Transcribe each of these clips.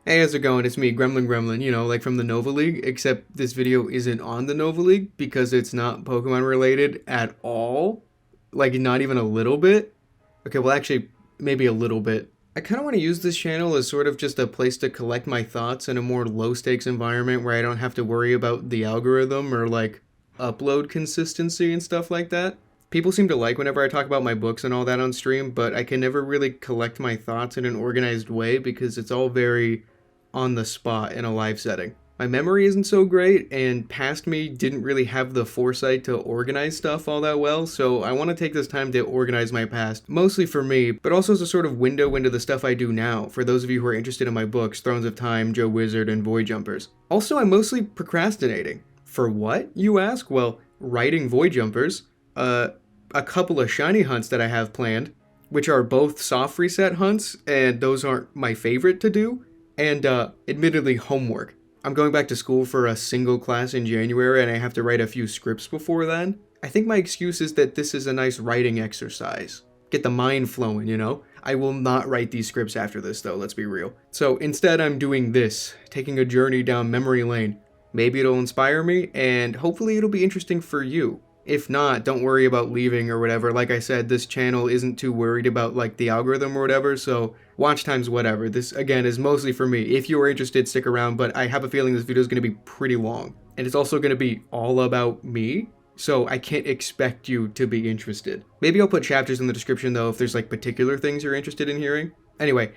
Hey, how's it going? It's me, Gremlin, like from the Nova League, except this video isn't on the Nova League because it's not Pokemon related at all. Like, not even a little bit. Okay, well, actually, maybe a little bit. I kind of want to use this channel as sort of just a place to collect my thoughts in a more low stakes environment where I don't have to worry about the algorithm or like upload consistency and stuff like that. People seem to like whenever I talk about my books and all that on stream, but I can never really collect my thoughts in an organized way because it's all very on the spot in a live setting. My memory isn't so great, and past me didn't really have the foresight to organize stuff all that well, so I want to take this time to organize my past, mostly for me, but also as a sort of window into the stuff I do now, for those of you who are interested in my books, Thrones of Time, Joe Wizard, and Void Jumpers. Also, I'm mostly procrastinating. For what, you ask? Well, writing Void Jumpers, a couple of shiny hunts that I have planned, which are both soft reset hunts, and those aren't my favorite to do, and admittedly homework. I'm going back to school for a single class in January and I have to write a few scripts before then. I think my excuse is that this is a nice writing exercise. Get the mind flowing, you know? I will not write these scripts after this though, let's be real. So instead I'm doing this, taking a journey down memory lane. Maybe it'll inspire me and hopefully it'll be interesting for you. If not, don't worry about leaving or whatever. Like I said, this channel isn't too worried about like the algorithm or whatever, so watch times whatever. This again is mostly for me. If you are interested, stick around, but I have a feeling this video is going to be pretty long. And it's also going to be all about me, so I can't expect you to be interested. Maybe I'll put chapters in the description though if there's like particular things you're interested in hearing. Anyway,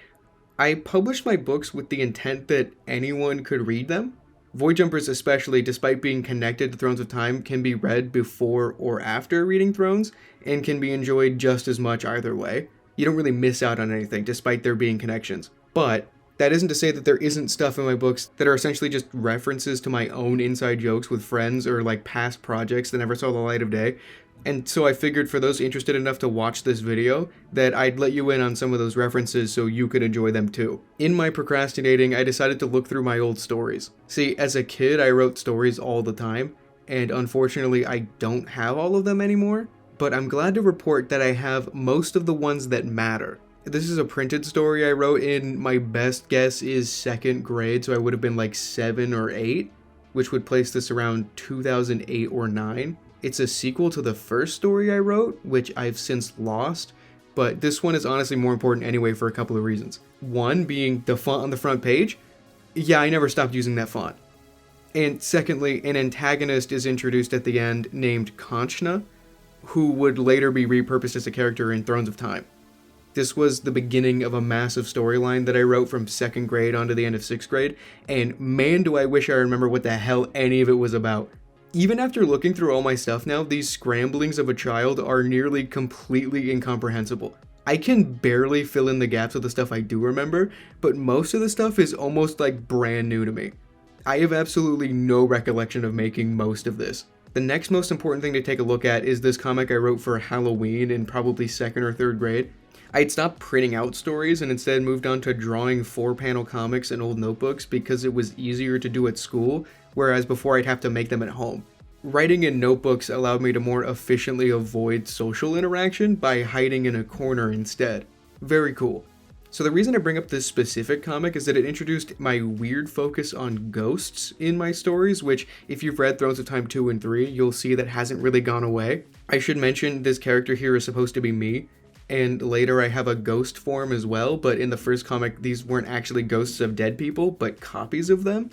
I published my books with the intent that anyone could read them. Void Jumpers especially, despite being connected to Thrones of Time, can be read before or after reading Thrones, and can be enjoyed just as much either way. You don't really miss out on anything, despite there being connections. But that isn't to say that there isn't stuff in my books that are essentially just references to my own inside jokes with friends or like past projects that never saw the light of day. And so I figured for those interested enough to watch this video, that I'd let you in on some of those references so you could enjoy them too. In my procrastinating, I decided to look through my old stories. See, as a kid, I wrote stories all the time, and unfortunately I don't have all of them anymore, but I'm glad to report that I have most of the ones that matter. This is a printed story I wrote in, my best guess is second grade, so I would have been like 7 or 8, which would place this around 2008 or 9. It's a sequel to the first story I wrote, which I've since lost, but this one is honestly more important anyway for a couple of reasons. One being the font on the front page. Yeah, I never stopped using that font. And secondly, an antagonist is introduced at the end named Conchna, who would later be repurposed as a character in Thrones of Time. This was the beginning of a massive storyline that I wrote from second grade on to the end of 6th grade, and man do I wish I remember what the hell any of it was about. Even after looking through all my stuff now, these scramblings of a child are nearly completely incomprehensible. I can barely fill in the gaps of the stuff I do remember, but most of the stuff is almost like brand new to me. I have absolutely no recollection of making most of this. The next most important thing to take a look at is this comic I wrote for Halloween in probably 2nd or 3rd grade. I had stopped printing out stories and instead moved on to drawing 4-panel comics in old notebooks because it was easier to do at school, whereas before I'd have to make them at home. Writing in notebooks allowed me to more efficiently avoid social interaction by hiding in a corner instead. Very cool. So the reason I bring up this specific comic is that it introduced my weird focus on ghosts in my stories, which if you've read Thrones of Time 2 and 3, you'll see that hasn't really gone away. I should mention this character here is supposed to be me, and later I have a ghost form as well, but in the first comic these weren't actually ghosts of dead people, but copies of them.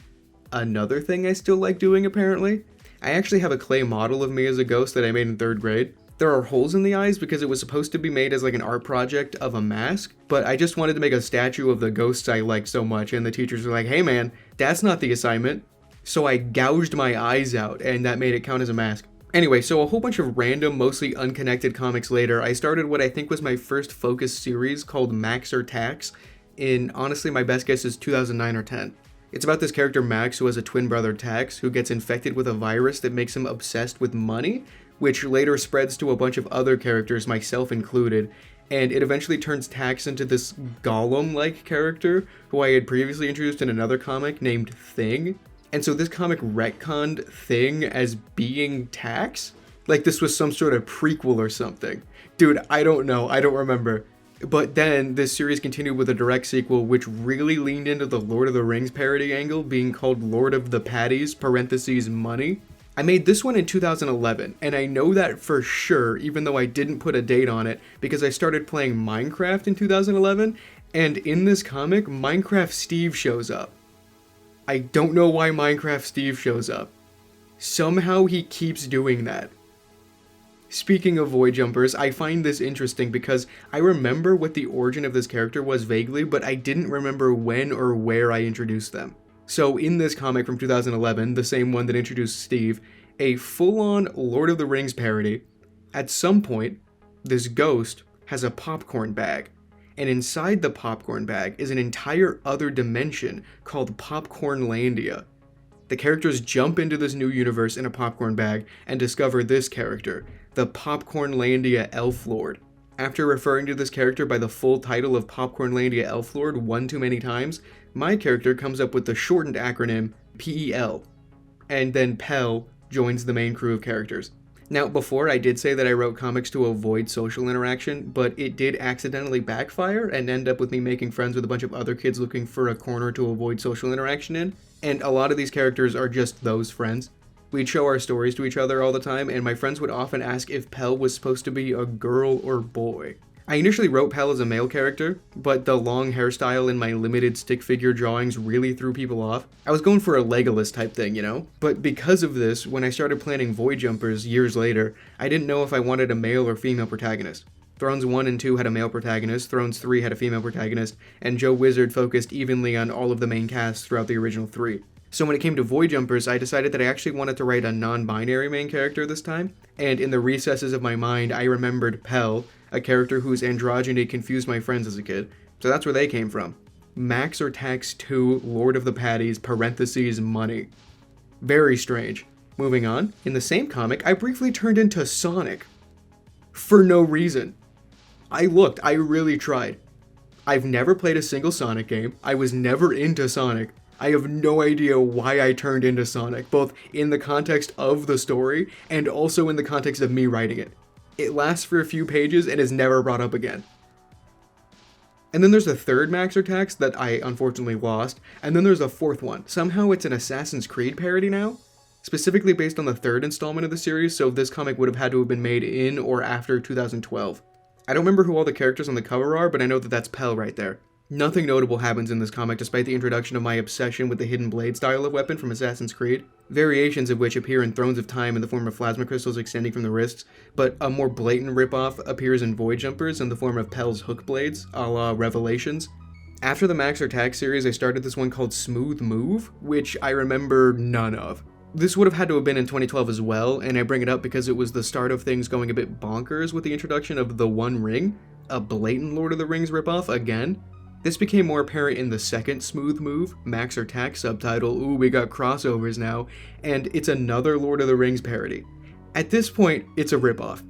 Another thing I still like doing apparently. I actually have a clay model of me as a ghost that I made in 3rd grade. There are holes in the eyes because it was supposed to be made as like an art project of a mask, but I just wanted to make a statue of the ghosts I liked so much, and the teachers were like, hey man, that's not the assignment. So I gouged my eyes out and that made it count as a mask. Anyway, so a whole bunch of random, mostly unconnected comics later, I started what I think was my first focus series called Max or Tax in, honestly, my best guess is 2009 or 10. It's about this character Max who has a twin brother Tax who gets infected with a virus that makes him obsessed with money, which later spreads to a bunch of other characters, myself included, and it eventually turns Tax into this Gollum-like character who I had previously introduced in another comic named Thing. And so this comic retconned Thing as being Tax? Like this was some sort of prequel or something. Dude, I don't know, I don't remember. But then this series continued with a direct sequel, which really leaned into the Lord of the Rings parody angle, being called Lord of the Patties, parentheses, money. I made this one in 2011, and I know that for sure, even though I didn't put a date on it, because I started playing Minecraft in 2011, and in this comic, Minecraft Steve shows up. I don't know why Minecraft Steve shows up. Somehow he keeps doing that. Speaking of void jumpers, I find this interesting because I remember what the origin of this character was vaguely, but I didn't remember when or where I introduced them. So in this comic from 2011, the same one that introduced Steve, a full-on Lord of the Rings parody, at some point, this ghost has a popcorn bag, and inside the popcorn bag is an entire other dimension called Popcornlandia. The characters jump into this new universe in a popcorn bag and discover this character, the Popcornlandia Elf Lord. After referring to this character by the full title of Popcornlandia Elf Lord one too many times, my character comes up with the shortened acronym PEL, and then Pel joins the main crew of characters. Now, before I did say that I wrote comics to avoid social interaction, but it did accidentally backfire and end up with me making friends with a bunch of other kids looking for a corner to avoid social interaction in, and a lot of these characters are just those friends. We'd show our stories to each other all the time, and my friends would often ask if Pel was supposed to be a girl or boy. I initially wrote Pel as a male character, but the long hairstyle in my limited stick figure drawings really threw people off. I was going for a Legolas type thing, you know? But because of this, when I started planning Void Jumpers years later, I didn't know if I wanted a male or female protagonist. Thrones 1 and 2 had a male protagonist, Thrones 3 had a female protagonist, and Joe Wizard focused evenly on all of the main casts throughout the original 3. So when it came to Void Jumpers, I decided that I actually wanted to write a non-binary main character this time, and in the recesses of my mind, I remembered Pel, a character whose androgyny confused my friends as a kid. So that's where they came from. Max or Tax 2, Lord of the Patties, parentheses, money. Very strange. Moving on, in the same comic, I briefly turned into Sonic. For no reason. I really tried. I've never played a single Sonic game, I was never into Sonic. I have no idea why I turned into Sonic, both in the context of the story and also in the context of me writing it. It lasts for a few pages and is never brought up again. And then there's a third Max or Tax that I unfortunately lost, and then there's a fourth one. Somehow it's an Assassin's Creed parody now, specifically based on the third installment of the series, so this comic would have had to have been made in or after 2012. I don't remember who all the characters on the cover are, but I know that that's Pel right there. Nothing notable happens in this comic despite the introduction of my obsession with the hidden blade style of weapon from Assassin's Creed, variations of which appear in Thrones of Time in the form of plasma crystals extending from the wrists, but a more blatant ripoff appears in Void Jumpers in the form of Pel's hook blades, a la Revelations. After the Max or Tax series, I started this one called Smooth Move, which I remember none of. This would have had to have been in 2012 as well, and I bring it up because it was the start of things going a bit bonkers with the introduction of The One Ring, a blatant Lord of the Rings ripoff again. This became more apparent in the second Smooth Move, Max or Tax subtitle, ooh, we got crossovers now, and it's another Lord of the Rings parody. At this point, it's a ripoff.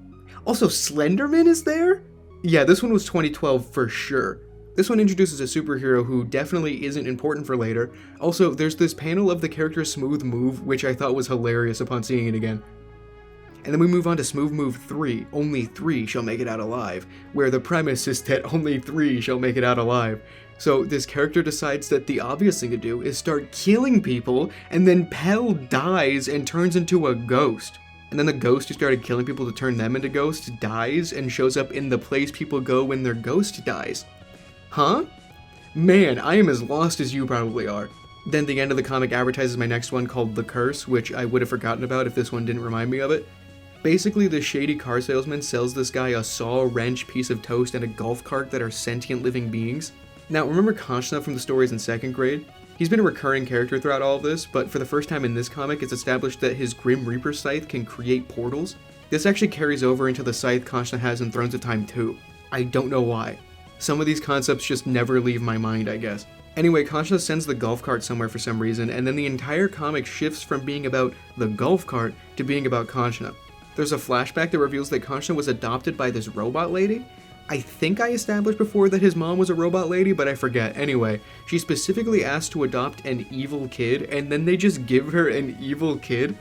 Also, Slenderman is there? Yeah, this one was 2012 for sure. This one introduces a superhero who definitely isn't important for later. Also, there's this panel of the character Smooth Move, which I thought was hilarious upon seeing it again. And then we move on to Smooth Move 3, Only 3 Shall Make It Out Alive, where the premise is that only 3 shall make it out alive. So this character decides that the obvious thing to do is start killing people, and then Pel dies and turns into a ghost. And then the ghost who started killing people to turn them into ghosts dies and shows up in the place people go when their ghost dies. Huh? Man, I am as lost as you probably are. Then the end of the comic advertises my next one called The Curse, which I would have forgotten about if this one didn't remind me of it. Basically, the shady car salesman sells this guy a saw, wrench, piece of toast, and a golf cart that are sentient living beings. Now, remember Konchna from the stories in 2nd grade? He's been a recurring character throughout all of this, but for the first time in this comic, it's established that his Grim Reaper scythe can create portals. This actually carries over into the scythe Konchna has in Thrones of Time 2. I don't know why. Some of these concepts just never leave my mind, I guess. Anyway, Konchna sends the golf cart somewhere for some reason, and then the entire comic shifts from being about the golf cart to being about Konchna. There's a flashback that reveals that Konchna was adopted by this robot lady. I think I established before that his mom was a robot lady, but I forget. Anyway, she specifically asked to adopt an evil kid, and then they just give her an evil kid?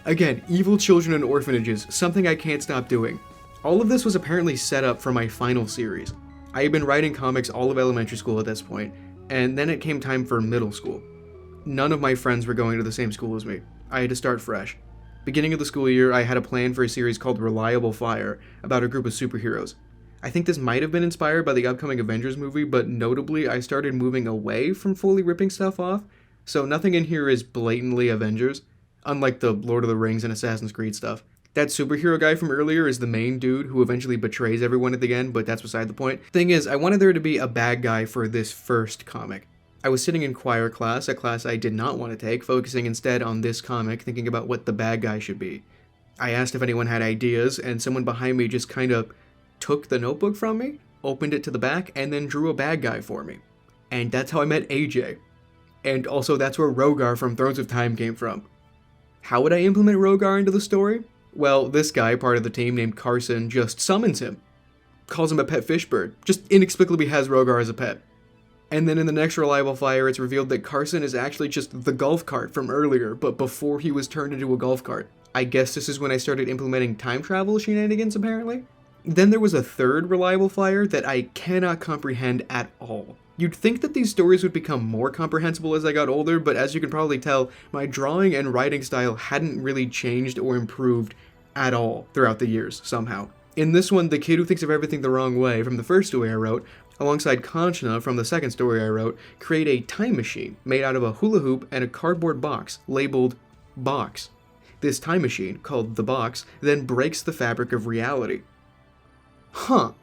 Again, evil children in orphanages, something I can't stop doing. All of this was apparently set up for my final series. I had been writing comics all of elementary school at this point, and then it came time for middle school. None of my friends were going to the same school as me. I had to start fresh. Beginning of the school year, I had a plan for a series called Reliable Fire about a group of superheroes. I think this might have been inspired by the upcoming Avengers movie, but notably, I started moving away from fully ripping stuff off, so nothing in here is blatantly Avengers, unlike the Lord of the Rings and Assassin's Creed stuff. That superhero guy from earlier is the main dude who eventually betrays everyone at the end, but that's beside the point. Thing is, I wanted there to be a bad guy for this first comic. I was sitting in choir class, a class I did not want to take, focusing instead on this comic, thinking about what the bad guy should be. I asked if anyone had ideas, and someone behind me just kind of took the notebook from me, opened it to the back, and then drew a bad guy for me. And that's how I met AJ. And also that's where Rogar from Thrones of Time came from. How would I implement Rogar into the story? Well, this guy, part of the team named Carson, just summons him. Calls him a pet fish bird. Just inexplicably has Rogar as a pet. And then in the next Reliable Fire, it's revealed that Carson is actually just the golf cart from earlier, but before he was turned into a golf cart. I guess this is when I started implementing time travel shenanigans, apparently? Then there was a third Reliable Fire that I cannot comprehend at all. You'd think that these stories would become more comprehensible as I got older, but as you can probably tell, my drawing and writing style hadn't really changed or improved at all throughout the years, somehow. In this one, the kid who thinks of everything the wrong way from the first story I wrote, alongside Kanchana from the second story I wrote, create a time machine made out of a hula hoop and a cardboard box labeled Box. This time machine, called the Box, then breaks the fabric of reality. Huh.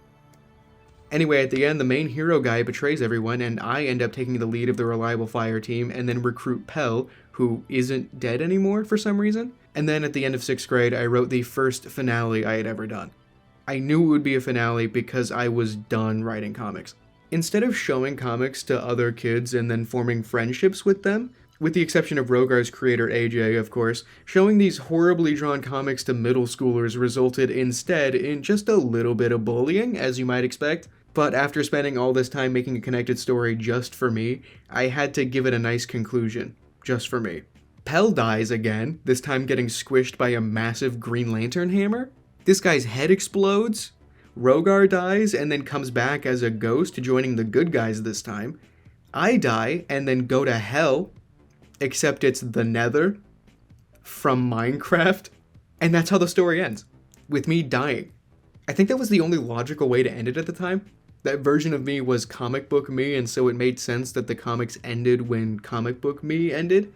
Anyway, at the end, the main hero guy betrays everyone, and I end up taking the lead of the Reliable Fire team and then recruit Pell, who isn't dead anymore for some reason. And then at the end of 6th grade, I wrote the first finale I had ever done. I knew it would be a finale because I was done writing comics. Instead of showing comics to other kids and then forming friendships with them, with the exception of Rogar's creator AJ, of course, showing these horribly drawn comics to middle schoolers resulted instead in just a little bit of bullying, as you might expect. But after spending all this time making a connected story just for me, I had to give it a nice conclusion, just for me. Pell dies again, this time getting squished by a massive Green Lantern hammer. This guy's head explodes. Rogar dies and then comes back as a ghost, joining the good guys this time. I die and then go to hell, except it's the Nether from Minecraft. And that's how the story ends, with me dying. I think that was the only logical way to end it at the time. That version of me was comic book me, and so it made sense that the comics ended when comic book me ended.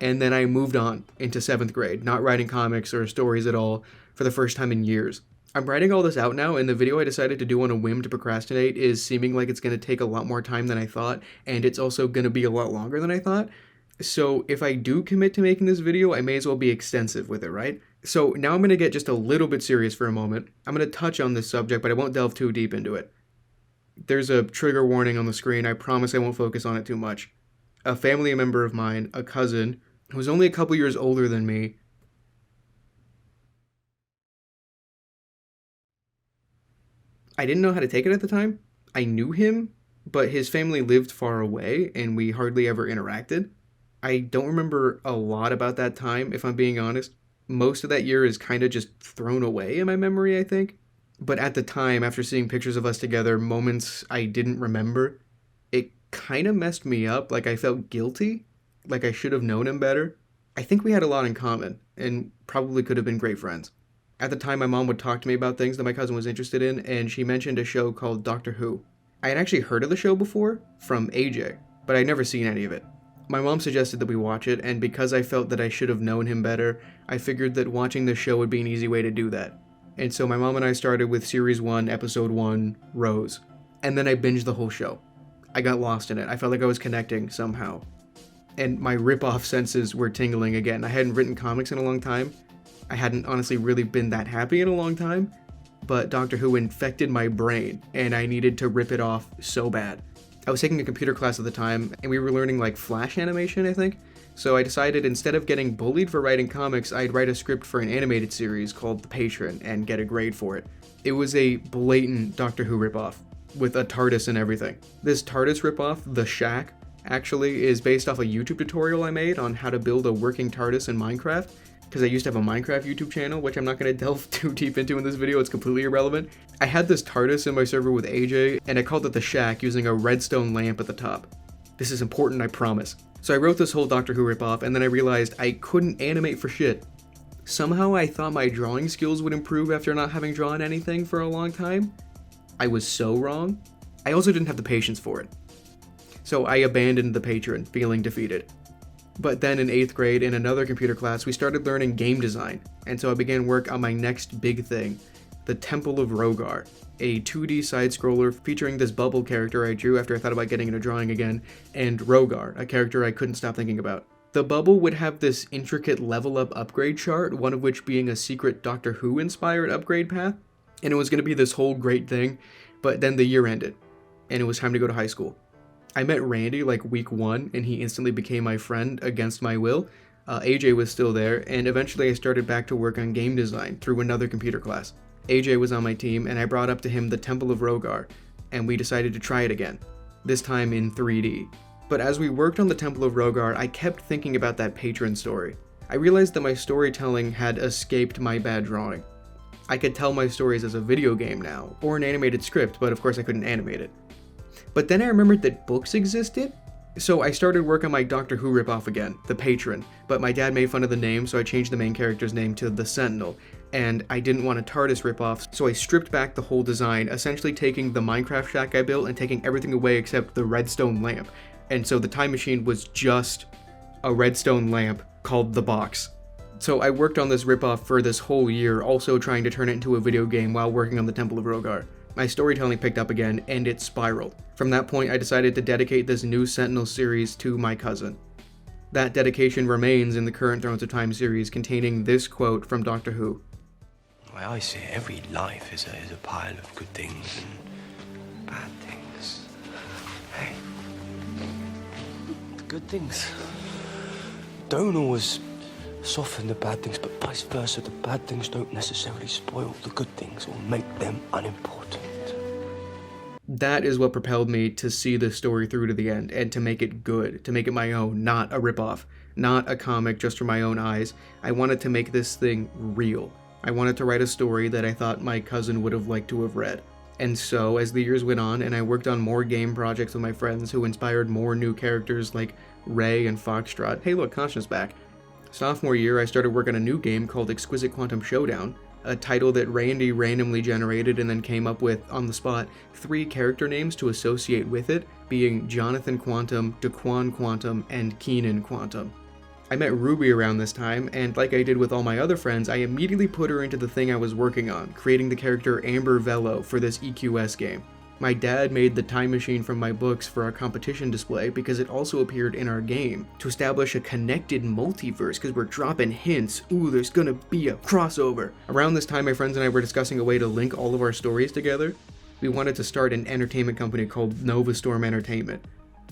And then I moved on into 7th grade, not writing comics or stories at all for the first time in years. I'm writing all this out now, and the video I decided to do on a whim to procrastinate is seeming like it's going to take a lot more time than I thought, and it's also going to be a lot longer than I thought. So if I do commit to making this video, I may as well be extensive with it, right? So now I'm going to get just a little bit serious for a moment. I'm going to touch on this subject, but I won't delve too deep into it. There's a trigger warning on the screen. I promise I won't focus on it too much. A family member of mine, a cousin, who's only a couple years older than me, I didn't know how to take it at the time. I knew him, but his family lived far away, and we hardly ever interacted. I don't remember a lot about that time, if I'm being honest. Most of that year is kind of just thrown away in my memory, I think. But at the time, after seeing pictures of us together, moments I didn't remember, it kind of messed me up, like I felt guilty, like I should have known him better. I think we had a lot in common, and probably could have been great friends. At the time, my mom would talk to me about things that my cousin was interested in, and she mentioned a show called Doctor Who. I had actually heard of the show before, from AJ, but I'd never seen any of it. My mom suggested that we watch it, and because I felt that I should have known him better, I figured that watching the show would be an easy way to do that. And so my mom and I started with Series 1, Episode 1, Rose. And then I binged the whole show. I got lost in it. I felt like I was connecting somehow. And my rip-off senses were tingling again. I hadn't written comics in a long time. I hadn't honestly really been that happy in a long time. But Doctor Who infected my brain, and I needed to rip it off so bad. I was taking a computer class at the time, and we were learning like Flash animation, I think. So I decided instead of getting bullied for writing comics, I'd write a script for an animated series called The Patron and get a grade for it. It was a blatant Doctor Who ripoff, with a TARDIS and everything. This TARDIS ripoff, The Shack, actually is based off a YouTube tutorial I made on how to build a working TARDIS in Minecraft, because I used to have a Minecraft YouTube channel, which I'm not going to delve too deep into in this video, it's completely irrelevant. I had this TARDIS in my server with AJ, and I called it the Shack using a redstone lamp at the top. This is important, I promise. So I wrote this whole Doctor Who ripoff, and then I realized I couldn't animate for shit. Somehow I thought my drawing skills would improve after not having drawn anything for a long time. I was so wrong. I also didn't have the patience for it. So I abandoned the Patron, feeling defeated. But then in 8th grade, in another computer class, we started learning game design, and so I began work on my next big thing, the Temple of Rogar, a 2D side-scroller featuring this bubble character I drew after I thought about getting into drawing again, and Rogar, a character I couldn't stop thinking about. The bubble would have this intricate level-up upgrade chart, one of which being a secret Doctor Who-inspired upgrade path, and it was going to be this whole great thing, but then the year ended, and it was time to go to high school. I met Randy like week 1, and he instantly became my friend against my will. AJ was still there, and eventually I started back to work on game design through another computer class. AJ was on my team, and I brought up to him the Temple of Rogar, and we decided to try it again, this time in 3D. But as we worked on the Temple of Rogar, I kept thinking about that patron story. I realized that my storytelling had escaped my bad drawing. I could tell my stories as a video game now, or an animated script, but of course I couldn't animate it. But then I remembered that books existed, so I started work on my Doctor Who ripoff again, the Patron, but my dad made fun of the name, so I changed the main character's name to the Sentinel, and I didn't want a TARDIS ripoff, so I stripped back the whole design, essentially taking the Minecraft shack I built and taking everything away except the redstone lamp, and so the time machine was just a redstone lamp called the Box. So I worked on this ripoff for this whole year, also trying to turn it into a video game while working on the Temple of Rogar. My storytelling picked up again, and it spiraled. From that point, I decided to dedicate this new Sentinel series to my cousin. That dedication remains in the current Thrones of Time series, containing this quote from Doctor Who. The way I see it, every life is a pile of good things and bad things. Hey, the good things don't always soften the bad things, but vice versa, the bad things don't necessarily spoil the good things or make them unimportant. That is what propelled me to see this story through to the end, and to make it good, to make it my own, not a ripoff, not a comic just for my own eyes. I wanted to make this thing real. I wanted to write a story that I thought my cousin would have liked to have read. And so, as the years went on, and I worked on more game projects with my friends who inspired more new characters like Ray and Foxtrot. Hey look, Conscience back. Sophomore year, I started working on a new game called Exquisite Quantum Showdown, a title that Randy randomly generated and then came up with, on the spot, 3 character names to associate with it, being Jonathan Quantum, Daquan Quantum, and Keenan Quantum. I met Ruby around this time, and like I did with all my other friends, I immediately put her into the thing I was working on, creating the character Amber Bellow for this EQS game. My dad made the time machine from my books for our competition display because it also appeared in our game to establish a connected multiverse because we're dropping hints. Ooh, there's gonna be a crossover. Around this time, my friends and I were discussing a way to link all of our stories together. We wanted to start an entertainment company called Nova Storm Entertainment.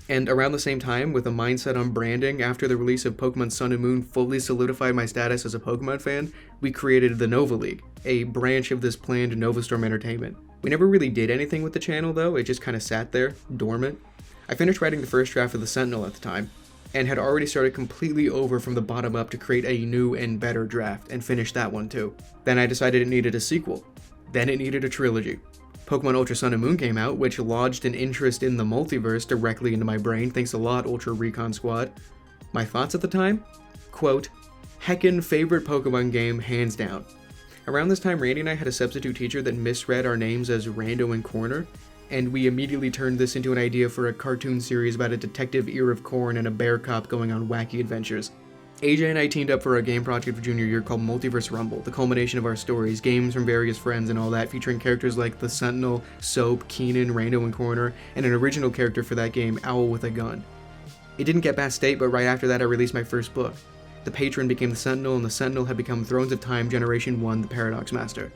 And around the same time, with a mindset on branding, after the release of Pokemon Sun and Moon fully solidified my status as a Pokemon fan, we created the Nova League, a branch of this planned Nova Storm Entertainment. We never really did anything with the channel though, it just kind of sat there, dormant. I finished writing the first draft of the Sentinel at the time, and had already started completely over from the bottom up to create a new and better draft, and finished that one too. Then I decided it needed a sequel. Then it needed a trilogy. Pokemon Ultra Sun and Moon came out, which lodged an interest in the multiverse directly into my brain. Thanks a lot, Ultra Recon Squad. My thoughts at the time? Quote, heckin' favorite Pokemon game, hands down. Around this time, Randy and I had a substitute teacher that misread our names as Rando and Corner, and we immediately turned this into an idea for a cartoon series about a detective ear of corn and a bear cop going on wacky adventures. AJ and I teamed up for a game project for junior year called Multiverse Rumble, the culmination of our stories, games from various friends and all that, featuring characters like the Sentinel, Soap, Keenan, Rando and Corner, and an original character for that game, Owl with a Gun. It didn't get past state, but right after that I released my first book. The Patron became the Sentinel, and the Sentinel had become Thrones of Time Generation 1, the Paradox Master.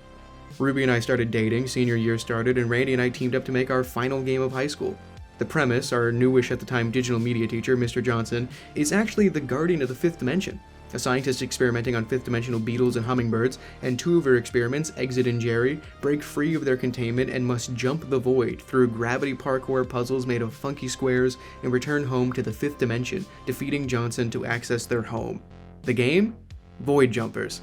Ruby and I started dating, senior year started, and Randy and I teamed up to make our final game of high school. The premise, our newish at the time digital media teacher, Mr. Johnson, is actually the guardian of the 5th dimension, a scientist experimenting on 5th dimensional beetles and hummingbirds, and 2 of her experiments, Exit and Jerry, break free of their containment and must jump the void through gravity parkour puzzles made of funky squares and return home to the 5th dimension, defeating Johnson to access their home. The game? Void Jumpers.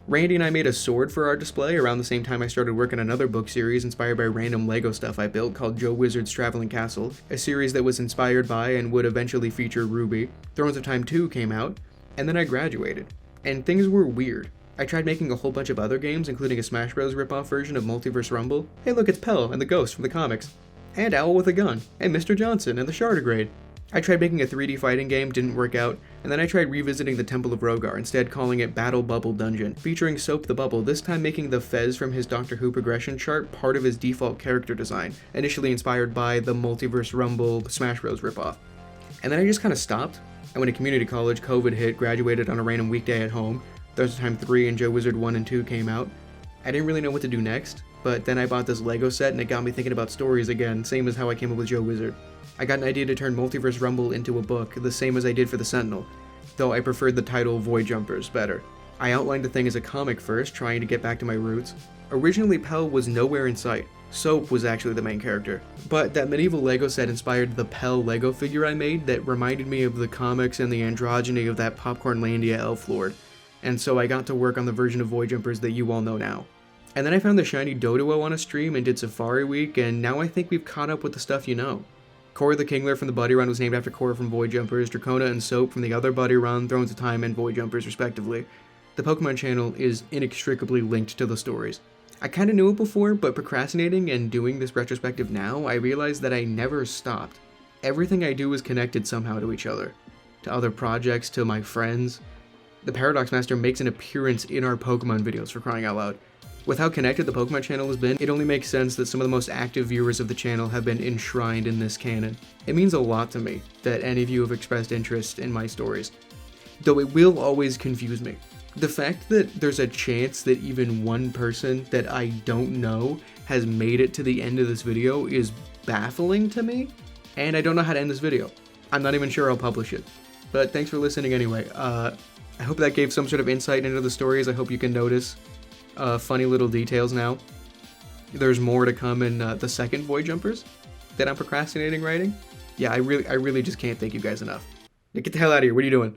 Randy and I made a sword for our display around the same time I started working on another book series inspired by random Lego stuff I built called Joe Wizard's Traveling Castle, a series that was inspired by and would eventually feature Ruby. Thrones of Time 2 came out, and then I graduated. And things were weird. I tried making a whole bunch of other games, including a Smash Bros. Ripoff version of Multiverse Rumble. Hey look, it's Pell and the Ghost from the comics. And Owl with a Gun, and Mr. Johnson and the Shardigrade. I tried making a 3D fighting game, didn't work out, and then I tried revisiting the Temple of Rogar, instead calling it Battle Bubble Dungeon, featuring Soap the Bubble, this time making the Fez from his Doctor Who progression chart part of his default character design, initially inspired by the Multiverse Rumble Smash Bros. Ripoff. And then I just kind of stopped. I went to community college, COVID hit, graduated on a random weekday at home, Thrones of Time 3 and Joe Wizard 1 and 2 came out. I didn't really know what to do next, but then I bought this Lego set and it got me thinking about stories again, same as how I came up with Joe Wizard. I got an idea to turn Multiverse Rumble into a book, the same as I did for the Sentinel, though I preferred the title Void Jumpers better. I outlined the thing as a comic first, trying to get back to my roots. Originally, Pell was nowhere in sight. Soap was actually the main character. But that medieval Lego set inspired the Pell Lego figure I made that reminded me of the comics and the androgyny of that Popcornlandia elf lord. And so I got to work on the version of Void Jumpers that you all know now. And then I found the shiny Doduo on a stream and did Safari Week, and now I think we've caught up with the stuff you know. Cora the Kingler from the Buddy Run was named after Cora from Void Jumpers, Dracona and Soap from the other Buddy Run, Thrones of Time, and Void Jumpers respectively. The Pokemon channel is inextricably linked to the stories. I kinda knew it before, but procrastinating and doing this retrospective now, I realized that I never stopped. Everything I do is connected somehow to each other. To other projects, to my friends. The Paradox Master makes an appearance in our Pokemon videos, for crying out loud. With how connected the Pokemon channel has been, it only makes sense that some of the most active viewers of the channel have been enshrined in this canon. It means a lot to me that any of you have expressed interest in my stories, though it will always confuse me. The fact that there's a chance that even one person that I don't know has made it to the end of this video is baffling to me, and I don't know how to end this video. I'm not even sure I'll publish it. But thanks for listening anyway. I hope that gave some sort of insight into the stories. I hope you can notice funny little details now. There's more to come in the second Void Jumpers that I'm procrastinating writing. Yeah, I really just can't thank you guys enough. Get the hell out of here. What are you doing?